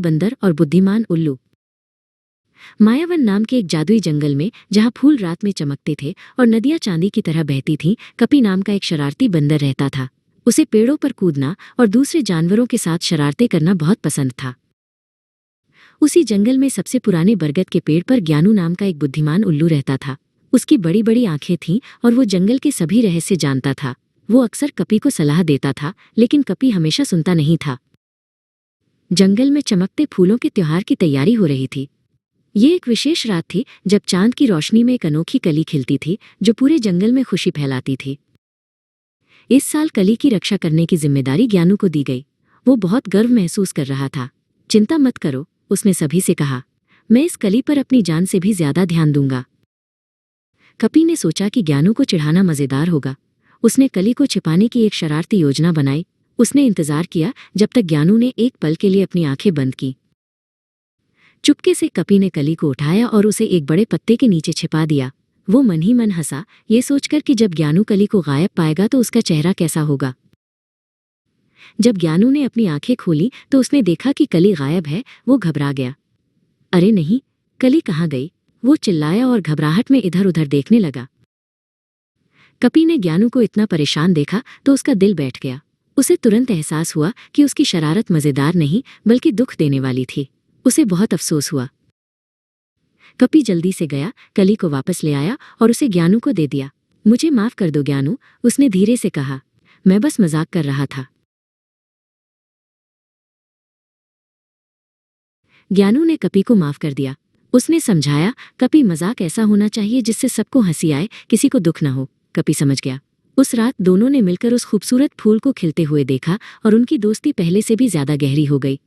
बंदर और बुद्धिमान उल्लू। मायावन नाम के एक जादुई जंगल में, जहाँ फूल रात में चमकते थे और नदियाँ चांदी की तरह बहती थीं, कपी नाम का एक शरारती बंदर रहता था। उसे पेड़ों पर कूदना और दूसरे जानवरों के साथ शरारतें करना बहुत पसंद था। उसी जंगल में सबसे पुराने बरगद के पेड़ पर ज्ञानू नाम का एक बुद्धिमान उल्लू रहता था। उसकी बड़ी बड़ी आंखें थीं और वो जंगल के सभी रहस्य जानता था। वो अक्सर कपी को सलाह देता था, लेकिन कपी हमेशा सुनता नहीं था। जंगल में चमकते फूलों के त्योहार की तैयारी हो रही थी। ये एक विशेष रात थी जब चांद की रोशनी में एक अनोखी कली खिलती थी, जो पूरे जंगल में खुशी फैलाती थी। इस साल कली की रक्षा करने की जिम्मेदारी ज्ञानू को दी गई। वो बहुत गर्व महसूस कर रहा था। चिंता मत करो, उसने सभी से कहा। मैं इस कली पर अपनी जान से भी ज्यादा ध्यान दूंगा। कपी ने सोचा कि ज्ञानू को चिढ़ाना मजेदार होगा। उसने कली को छिपाने की एक शरारती योजना बनाई। उसने इंतजार किया जब तक ज्ञानू ने एक पल के लिए अपनी आंखें बंद की। चुपके से कपी ने कली को उठाया और उसे एक बड़े पत्ते के नीचे छिपा दिया। वो मन ही मन हंसा, ये सोचकर कि जब ज्ञानू कली को गायब पाएगा तो उसका चेहरा कैसा होगा। जब ज्ञानू ने अपनी आंखें खोली तो उसने देखा कि कली गायब है। वो घबरा गया। अरे नहीं, कली कहाँ गई? वो चिल्लाया और घबराहट में इधर उधर देखने लगा। कपी ने ज्ञानू को इतना परेशान देखा तो उसका दिल बैठ गया। उसे तुरंत एहसास हुआ कि उसकी शरारत मजेदार नहीं बल्कि दुख देने वाली थी। उसे बहुत अफसोस हुआ। कपी जल्दी से गया, कली को वापस ले आया और उसे ज्ञानू को दे दिया। मुझे माफ कर दो ज्ञानू, उसने धीरे से कहा। मैं बस मजाक कर रहा था। ज्ञानू ने कपी को माफ कर दिया। उसने समझाया, कपी मजाक ऐसा होना चाहिए जिससे सबको हंसी आए, किसी को दुख न हो। कपी समझ गया। उस रात दोनों ने मिलकर उस खूबसूरत फूल को खिलते हुए देखा और उनकी दोस्ती पहले से भी ज्यादा गहरी हो गई।